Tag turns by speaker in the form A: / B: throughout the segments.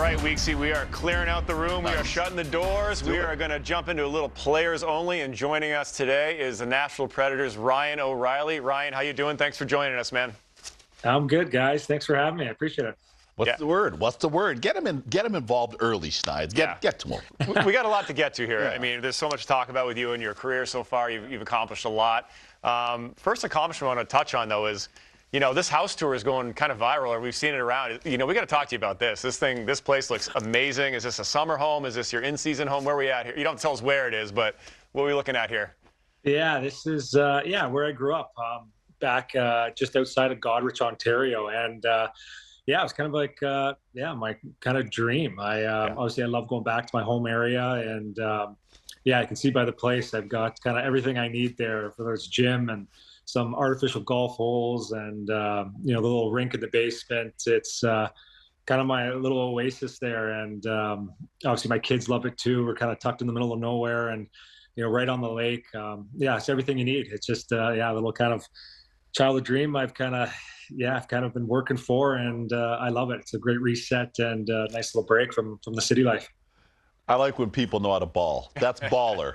A: right, Weeksy, we are clearing out the room. We are shutting the doors. We are going to jump into a little players only. And joining us today is the Nashville Predators' Ryan O'Reilly. Ryan, how you doing? Thanks for joining us, man.
B: I'm good, guys. Thanks for having me. I appreciate it.
C: What's the word? What's the word? Get him involved early, Schneid. Get to him.
A: We got a lot to get to here. I mean, there's so much to talk about with you and your career so far. You've accomplished a lot. First accomplishment I want to touch on, though, is, you know, this house tour is going kind of viral, or we've seen it around. You know, we got to talk to you about this. This place looks amazing. Is this a summer home? Is this your in-season home? Where are we at here? You don't tell us where it is, but what are we looking at here?
B: Yeah, this is where I grew up, back just outside of Goderich, Ontario, and it was kind of like my kind of dream. Obviously I love going back to my home area, and I can see by the place I've got kind of everything I need there. Whether it's gym and some artificial golf holes, and the little rink in the basement. It's kind of my little oasis there, and obviously my kids love it too. We're kind of tucked in the middle of nowhere, and right on the lake. It's everything you need. It's just a little kind of childhood dream I've kind of been working for, and I love it. It's a great reset and a nice little break from the city life.
C: I like when people know how to ball. That's baller.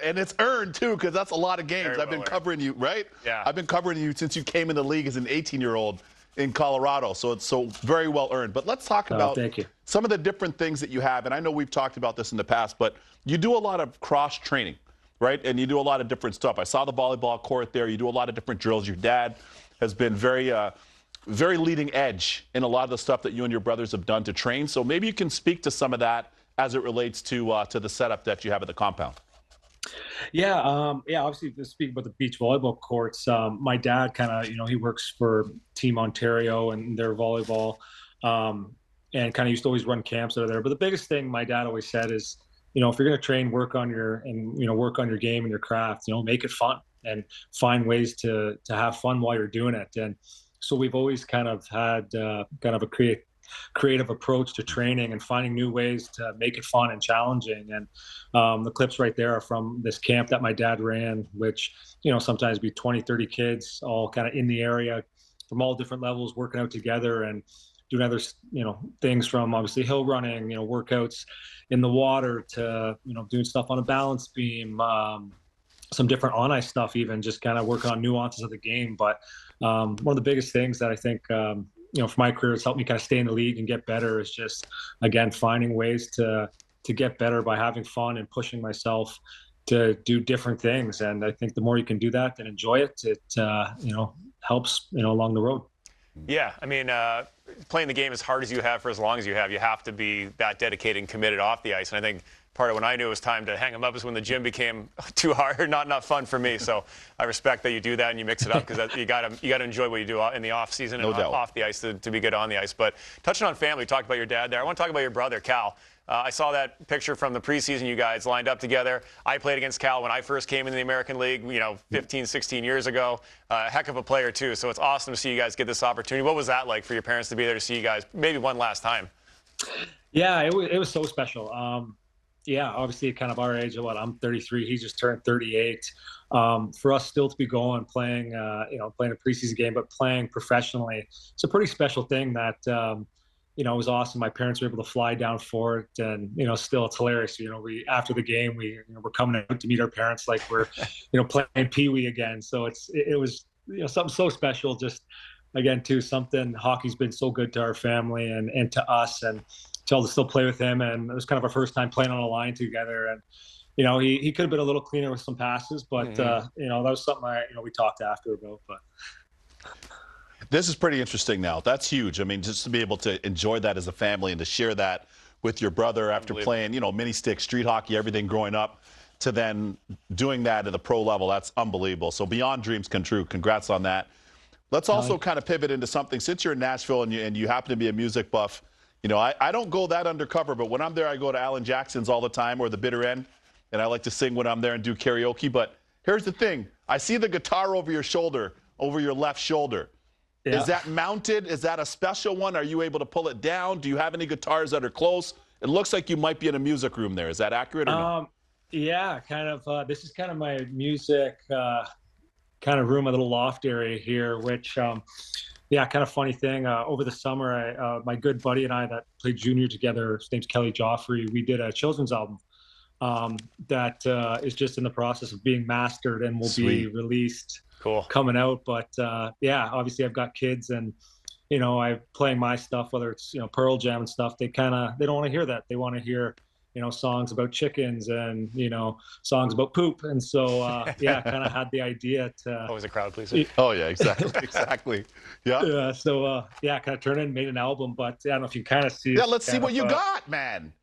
C: And it's earned too, because that's a lot of games. I've been covering you, right?
A: Yeah.
C: I've been covering you since you came in the league as an 18-year-old in Colorado, so it's so very well earned. But let's talk about some of the different things that you have. And I know we've talked about this in the past, but you do a lot of cross training, right? And you do a lot of different stuff. I saw the volleyball court there. You do a lot of different drills. Your dad has been very leading edge in a lot of the stuff that you and your brothers have done to train. So maybe you can speak to some of that as it relates to the setup that you have at the compound.
B: Obviously, to speak about the beach volleyball courts, my dad kind of, he works for Team Ontario and their volleyball, and kind of used to always run camps out of there. But the biggest thing my dad always said is, if you're going to train, work on your game and your craft, make it fun and find ways to have fun while you're doing it. And so we've always kind of had kind of a creative approach to training and finding new ways to make it fun and challenging. And the clips right there are from this camp that my dad ran, which, sometimes be 20, 30 kids all kind of in the area from all different levels, working out together and doing other, things from obviously hill running, workouts in the water to, doing stuff on a balance beam, some different on ice stuff, even just kind of working on nuances of the game. But one of the biggest things that I think, for my career, it's helped me kind of stay in the league and get better is just, again, finding ways to get better by having fun and pushing myself to do different things. And I think the more you can do that and enjoy it, it helps, along the road.
A: Yeah, I mean, playing the game as hard as you have for as long as you have to be that dedicated and committed off the ice. And I think part of when I knew it was time to hang them up is when the gym became too hard, not fun for me. So I respect that you do that and you mix it up, because you got to enjoy what you do in the off season and off the ice to be good on the ice. But touching on family, talk about your dad there. I want to talk about your brother, Cal. I saw that picture from the preseason, you guys lined up together. I played against Cal when I first came into the American League, 15, 16 years ago. Heck of a player, too. So it's awesome to see you guys get this opportunity. What was that like for your parents to be there to see you guys maybe one last time?
B: Yeah, it was so special. Obviously kind of our age, I'm 33, he just turned 38. For us still to be playing a preseason game, but playing professionally, it's a pretty special thing that, it was awesome. My parents were able to fly down for it, and, still it's hilarious. We, after the game, we're coming out to meet our parents like we're, playing Pee Wee again. So it was, something so special. Just, again, too, something hockey's been so good to our family and to us, and to still play with him. And it was kind of our first time playing on a line together. And, he could have been a little cleaner with some passes, but, that was something we talked after about. But
C: this is pretty interesting now. That's huge. I mean, just to be able to enjoy that as a family and to share that with your brother after playing, mini stick, street hockey, everything growing up, to then doing that at the pro level, that's unbelievable. So beyond dreams come true. Congrats on that. Let's also kind of pivot into something. Since you're in Nashville and you happen to be a music buff, I don't go that undercover, but when I'm there, I go to Alan Jackson's all the time, or the Bitter End, and I like to sing when I'm there and do karaoke. But here's the thing. I see the guitar over your shoulder, over your left shoulder. Yeah. Is that mounted? Is that a special one? Are you able to pull it down? Do you have any guitars that are close? It looks like you might be in a music room there. Is that accurate or no?
B: Yeah, kind of. This is kind of my music kind of room, a little loft area here, which yeah, kind of funny thing. Over the summer, my good buddy and I that played junior together, his name's Kelly Joffrey, we did a children's album that is just in the process of being mastered and will be
C: Sweet.
B: released
A: Cool.
B: coming out. But yeah, obviously I've got kids, and I'm playing my stuff, whether it's Pearl Jam and stuff. They don't want to hear that. They want to hear songs about chickens and songs about poop. And so yeah, kind of had the idea to.
A: Always a crowd pleaser.
C: Oh yeah, exactly, exactly. Yeah.
B: Yeah. So yeah, kind of turned in, made an album. But I don't know if you kind of see.
C: Yeah, let's see what you got, man.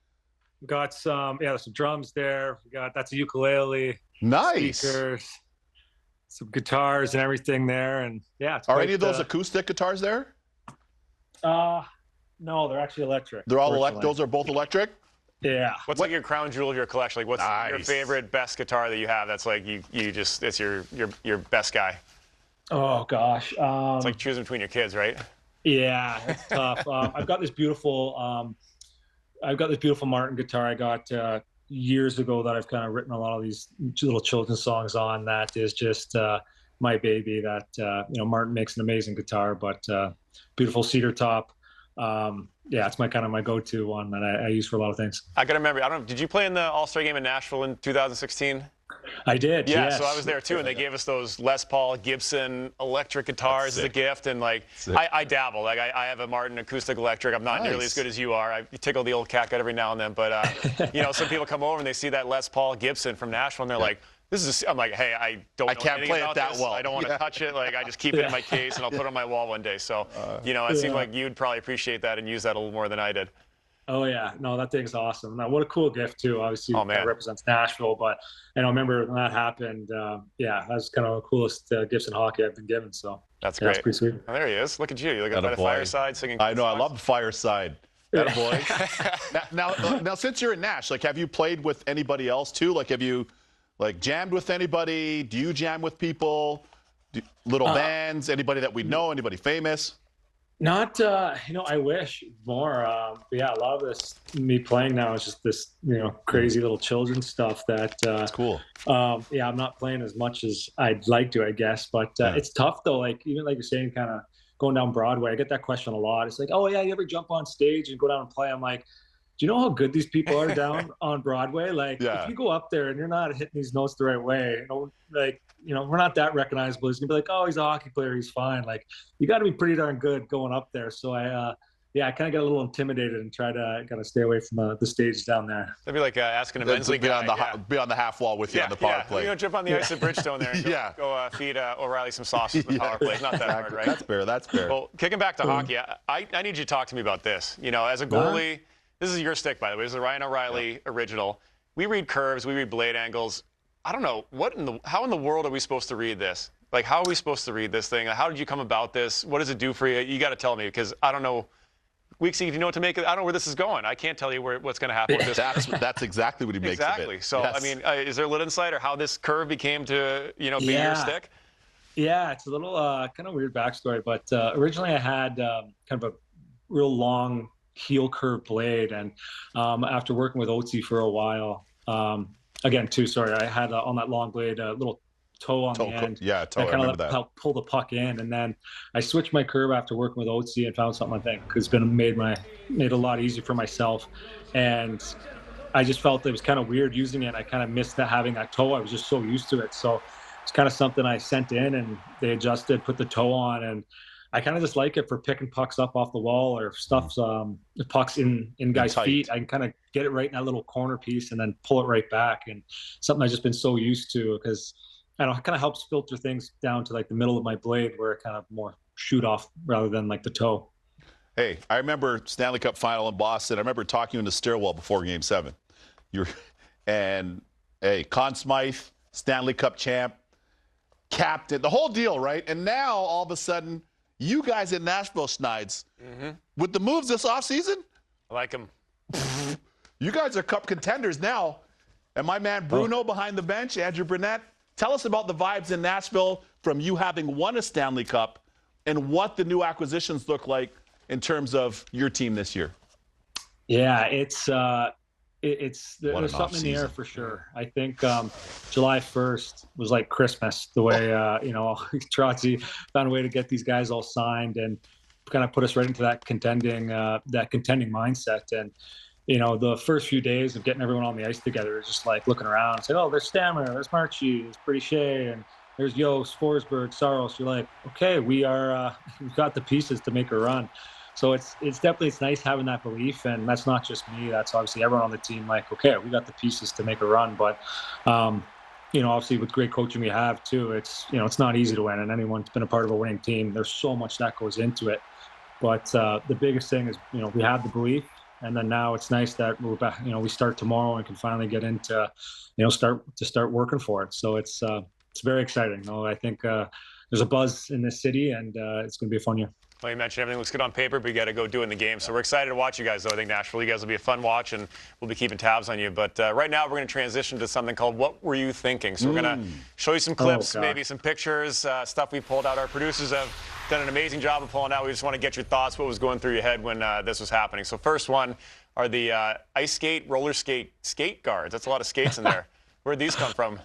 B: Got some, there's some drums there. That's a ukulele.
C: Nice.
B: Speakers, some guitars and everything there, and yeah. It's
C: Are
B: quite,
C: any of those acoustic guitars there?
B: No, they're actually electric.
C: They're all electric. Those are both electric.
B: Yeah.
A: What's like your crown jewel of your collection? Like, what's your
C: Nice.
A: favorite, best guitar that you have? That's like it's your best guy.
B: Oh gosh.
A: It's like choosing between your kids, right?
B: Yeah, it's tough. I've got this beautiful Martin guitar I got years ago that I've kind of written a lot of these little children's songs on. That is just my baby. That Martin makes an amazing guitar, but beautiful cedar top. Yeah, it's my go-to one that I use for a lot of things.
A: I gotta remember. I don't know. Did you play in the All-Star game in Nashville in 2016?
B: I did.
A: Yeah,
B: yes.
A: so I was there too, and they gave us those Les Paul Gibson electric guitars as a gift, and like I dabble. Like I have a Martin acoustic electric. I'm not nearly as good as you are. I tickle the old cat gut every now and then, but some people come over and they see that Les Paul Gibson from Nashville, and they're like, "This is." I'm like, "Hey, I can't
C: play it
A: about
C: that
A: this.
C: well.
A: I don't want to touch it. Like I just keep it in my case, and I'll put it on my wall one day." So it seemed like you'd probably appreciate that and use that a little more than I did.
B: Oh yeah, no, that thing's awesome. Now, what a cool gift too. Obviously,
A: man.
B: It represents Nashville, but I remember when that happened. Yeah, that was kind of the coolest gifts in hockey I've been given. So
A: That's
B: yeah,
A: great.
B: That's pretty sweet.
A: Oh, there he is. Look at you. You look at the fireside singing.
C: I know. I
A: songs.
C: love the fireside. That boy. now, since you're in Nash, like, have you played with anybody else too? Like, have you jammed with anybody? Do you jam with people? Little bands? Anybody that we know? Anybody famous?
B: Not, I wish more. But yeah, a lot of this, me playing now is just this, crazy little children's stuff that.
C: That's cool.
B: Yeah, I'm not playing as much as I'd like to, I guess. But it's tough though. Like, even like you're saying, kind of going down Broadway, I get that question a lot. It's like, oh yeah, you ever jump on stage and go down and play? I'm like, do you know how good these people are down on Broadway? Like, if you go up there and you're not hitting these notes the right way, we're not that recognizable. He's gonna be like, oh, he's a hockey player, he's fine. Like, you got to be pretty darn good going up there. So I kind of get a little intimidated and try to kind of stay away from the stage down there.
A: That'd be like asking a men's league guy.
C: Be on the half wall with you on the power play.
A: Jump on the ice at Bridgestone there and go feed O'Reilly some sauces with the power play. It's not that hard, right?
C: That's fair. That's fair.
A: Well, kicking back to hockey, I need you to talk to me about this. As a goalie, this is your stick, by the way. This is a Ryan O'Reilly original. We read curves, we read blade angles. I don't know how in the world are we supposed to read this? Like, how are we supposed to read this thing? How did you come about this? What does it do for you? You got to tell me, because I don't know. Weeksy, do you know what to make of it? I don't know where this is going. I can't tell you what's going to happen with this.
C: That's exactly what he makes of it.
A: So, yes. I mean, is there a little insight or how this curve became to, be your stick?
B: Yeah, it's a little kind of weird backstory, but originally I had kind of a real long heel curve blade, and after working with Otzi for a while, I had on that long blade a little toe on the end.
C: Yeah, toe.
B: I kind of helped pull the puck in, and then I switched my curve after working with Otzi and found something I think has been made a lot easier for myself, and I just felt it was kind of weird using it. I kind of missed having that toe. I was just so used to it, so it's kind of something I sent in, and they adjusted, put the toe on, and I kind of just like it for picking pucks up off the wall or stuff, pucks in guys' feet. I can kind of get it right in that little corner piece and then pull it right back. And something I've just been so used to, because I don't know, it kind of helps filter things down to like the middle of my blade where it kind of more shoot off rather than like the toe.
C: Hey, I remember Stanley Cup final in Boston. I remember talking in the stairwell before Game 7. Conn Smythe, Stanley Cup champ, captain, the whole deal, right? And now all of a sudden, you guys in Nashville, Schneid's, with the moves this offseason,
A: I like them.
C: You guys are cup contenders now. And my man Bruno behind the bench, Andrew Brunette, tell us about the vibes in Nashville from you having won a Stanley Cup and what the new acquisitions look like in terms of your team this year.
B: Yeah, it's
C: What
B: there's
C: an
B: something in the air
C: off-season.
B: for sure. I think July 1st was like Christmas, the way Trotzy found a way to get these guys all signed and kind of put us right into that contending mindset. And the first few days of getting everyone on the ice together is just like looking around and saying, "Oh, there's Stammer, there's Marchie, there's Pretty Shea, and there's Yost, Forsberg, Saros." You're like, okay, we've got the pieces to make a run. So it's nice having that belief, and that's not just me. That's obviously everyone on the team. Like, okay, we got the pieces to make a run, but obviously with great coaching we have too, it's not easy to win. And anyone who's been a part of a winning team, there's so much that goes into it. But the biggest thing is, we have the belief, and then now it's nice that we're back. We start tomorrow and can finally get into, start working for it. So it's very exciting. I think there's a buzz in this city, and it's going to be a fun year.
A: Well, you mentioned everything looks good on paper, but you got to go do it in the game. So we're excited to watch you guys, though. I think Nashville, you guys will be a fun watch, and we'll be keeping tabs on you. But right now, we're going to transition to something called What Were You Thinking? So we're going to show you some clips, maybe some pictures, stuff we pulled out. Our producers have done an amazing job of pulling out. We just want to get your thoughts, what was going through your head when this was happening. So first one are the ice skate, roller skate guards. That's a lot of skates in there. Where'd these come from?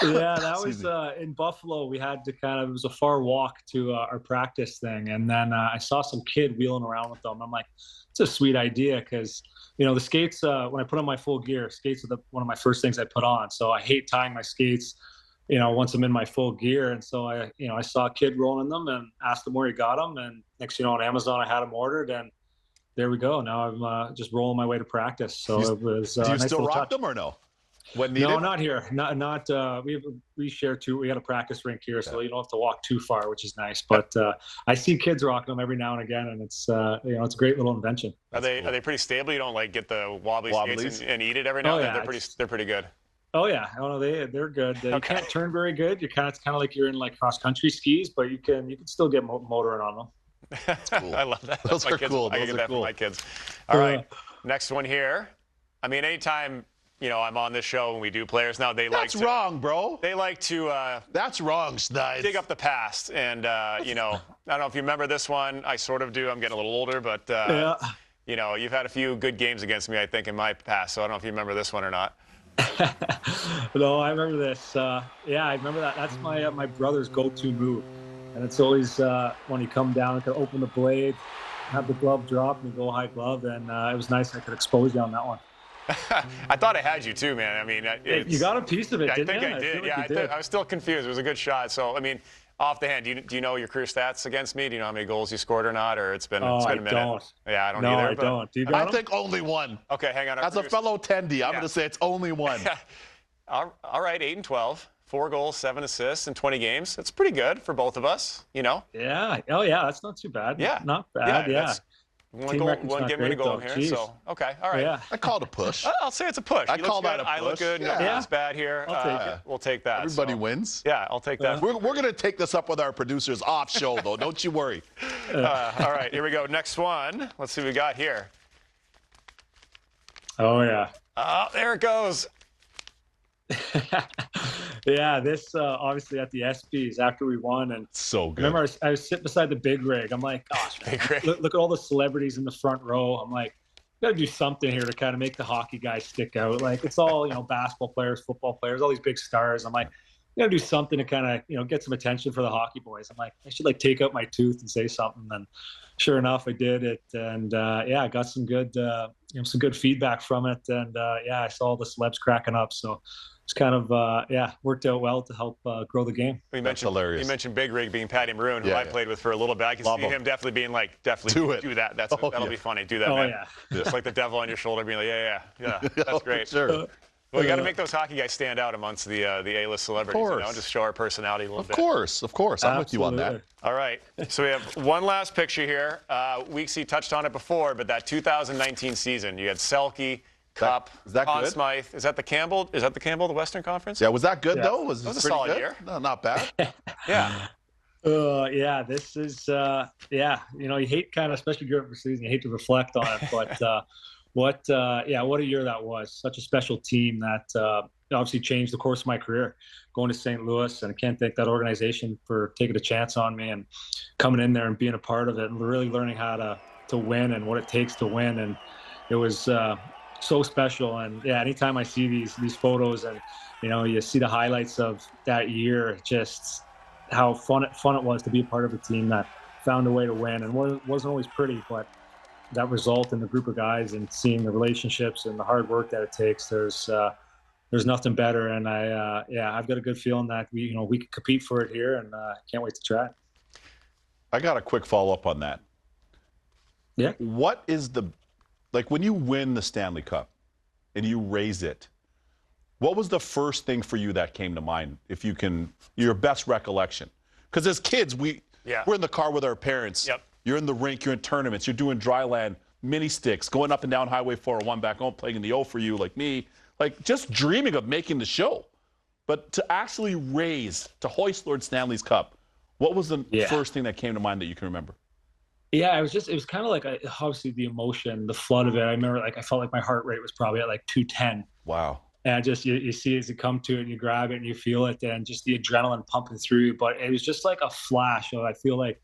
B: Yeah, that was in Buffalo. We had to it was a far walk to our practice thing. And then I saw some kid wheeling around with them. I'm like, it's a sweet idea because, the skates, when I put on my full gear, skates are one of my first things I put on. So I hate tying my skates, once I'm in my full gear. And so I saw a kid rolling them and asked him where he got them. And next, on Amazon, I had them ordered. And there we go. Now I'm just rolling my way to practice. So it was
C: Do you
B: nice
C: still rock
B: touch.
C: them or no? When needed?
B: No, not here. Not. We share two. We got a practice rink here, so you don't have to walk too far, which is nice. But I see kids rocking them every now and again, and it's it's a great little invention.
A: Are they pretty stable? You don't get the wobbly skates and eat it every now and then? They're pretty good.
B: Oh yeah, they're good. You can't turn very good. It's kind of like you're in cross country skis, but you can still get motoring on them.
C: That's cool.
A: I love that.
C: Those are cool.
A: I can get that for my kids. All right, next one here. I mean, anytime I'm on this show and we do players now,
C: That's wrong, bro.
A: They like to
C: that's wrong, Schneid.
A: dig up the past. And, I don't know if you remember this one. I sort of do. I'm getting a little older, but, you've had a few good games against me, I think, in my past. So I don't know if you remember this one or not.
B: No, I remember this. I remember that. That's my brother's go-to move. And it's always when you come down, can open the blade, have the glove drop, and go high glove. And it was nice I could expose you on that one.
A: I thought I had you too, man. I mean,
B: you got a piece of it, didn't you?
A: I did.
B: Like
A: I was still confused. It was a good shot. So, I mean, off the hand, do you know your career stats against me? Do you know how many goals you scored or not? Or it's been a minute?
B: Don't.
A: Yeah, I don't
B: no,
A: either.
B: I don't. Do you got
C: I think only one.
A: Okay, hang on.
C: As a fellow Tendy, I'm going to say it's only one.
A: All right, 8-12, 4 goals, 7 assists in 20 games. That's pretty good for both of us.
B: Yeah. Oh, yeah. That's not too bad.
A: Yeah.
B: Not bad. Yeah.
A: One game in a goal here.
B: Jeez.
A: So, okay. All right.
B: Yeah.
C: I called a push.
A: I'll say it's a push.
C: I call that a push.
A: I look good.
C: Yeah.
A: Nobody looks bad here.
B: I'll take it.
A: We'll take that.
C: Everybody wins.
A: Yeah, I'll take that.
C: We're going to take this up with our producers off show, though. Don't you worry.
A: All right, here we go. Next one. Let's see what we got here.
B: Oh, yeah.
A: There it goes.
B: Yeah, this obviously at the ESPYs after we won, and
C: so good.
B: Remember, I was sitting beside the big rig. I'm like, gosh, look at all the celebrities in the front row. I'm like, got to do something here to kind of make the hockey guys stick out. Like it's all basketball players, football players, all these big stars. I'm like, got to do something to kind of get some attention for the hockey boys. I'm like, I should take out my tooth and say something. And sure enough, I did it, and I got some good some good feedback from it, and I saw all the celebs cracking up. So it's kind of worked out well to help grow the game.
A: You mentioned Big Rig being Patty Maroon, who I played with for a little bit. I can see him definitely being like, do that. That'll be funny. Do that, man.
B: Yeah.
A: Just like the devil on your shoulder, being like, yeah. That's great.
C: Sure.
A: Well, we got to make those hockey guys stand out amongst the A-list celebrities. Just show our personality a little bit.
C: Of course. I'm with you on that.
A: All right. So we have one last picture here. Weeksy touched on it before, but that 2019 season, you had Selke, Cup,
C: is that
A: Conn
C: good?
A: Smythe. Is that the Campbell, the Western Conference?
C: Yeah, was that good, though?
A: That was a
C: pretty
A: solid
C: good?
A: year.
C: No, not bad.
A: Yeah.
B: This is, you hate kind of, especially during the season, you hate to reflect on it, but what a year that was. Such a special team that obviously changed the course of my career, going to St. Louis, and I can't thank that organization for taking a chance on me and coming in there and being a part of it and really learning how to win and what it takes to win. And it was so special. And yeah, anytime I see these photos and you see the highlights of that year, just how fun it was to be a part of a team that found a way to win. And wasn't always pretty, but that result in the group of guys and seeing the relationships and the hard work that it takes, there's nothing better. And I've got a good feeling that we can compete for it here, and can't wait to try it.
C: I got a quick follow-up on that.
B: Yeah.
C: What is like when you win the Stanley Cup and you raise it, what was the first thing for you that came to mind, if you can, your best recollection? Because as kids, we're in the car with our parents.
A: Yep.
C: You're in the rink, you're in tournaments, you're doing dry land, mini sticks, going up and down Highway 401 back home, playing in the O for you like me, like just dreaming of making the show. But to actually to hoist Lord Stanley's Cup, what was the first thing that came to mind that you can remember?
B: Yeah, it was kind of like obviously the emotion, the flood of it. I remember I felt like my heart rate was probably at like 210.
C: Wow.
B: And just you see it as you come to it and you grab it and you feel it, and just the adrenaline pumping through. But it was just like a flash of, I feel like,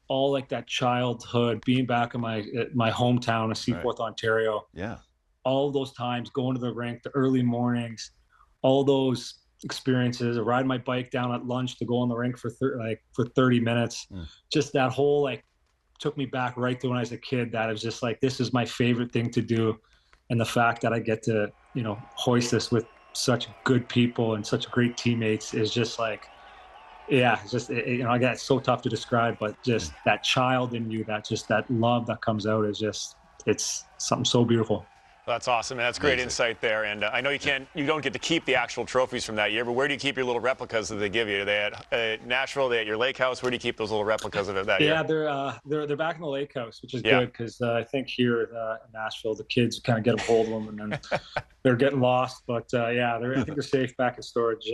B: all like that childhood, being back in my hometown of Seaforth, Ontario.
C: Yeah.
B: All those times going to the rink, the early mornings, all those experiences, riding my bike down at lunch to go on the rink for 30 minutes. Just that whole took me back right to when I was a kid. That it was just like, this is my favorite thing to do. And the fact that I get to, hoist this with such good people and such great teammates is just like, it's just, again, it's so tough to describe, but just that child in you, that love that comes out is just, it's something so beautiful.
A: That's awesome. That's great insight there. And I know you don't get to keep the actual trophies from that year, but where do you keep your little replicas that they give you? Are they at Nashville? Are they at your lake house? Where do you keep those little replicas of it that year?
B: Yeah, they're back in the lake house, which is good, because I think here in Nashville, the kids kind of get a hold of them and then they're getting lost. But I think they're safe back in storage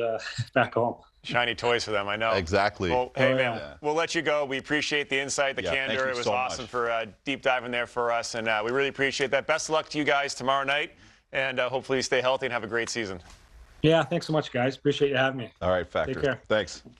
B: back home.
A: Shiny toys for them, I know.
C: Exactly.
A: Well, hey, man, we'll let you go. We appreciate the insight, the candor. It was awesome for deep diving there for us, and we really appreciate that. Best of luck to you guys tomorrow night, and hopefully you stay healthy and have a great season.
B: Yeah, thanks so much, guys. Appreciate you having me.
C: All right, Factor.
B: Take care.
C: Thanks.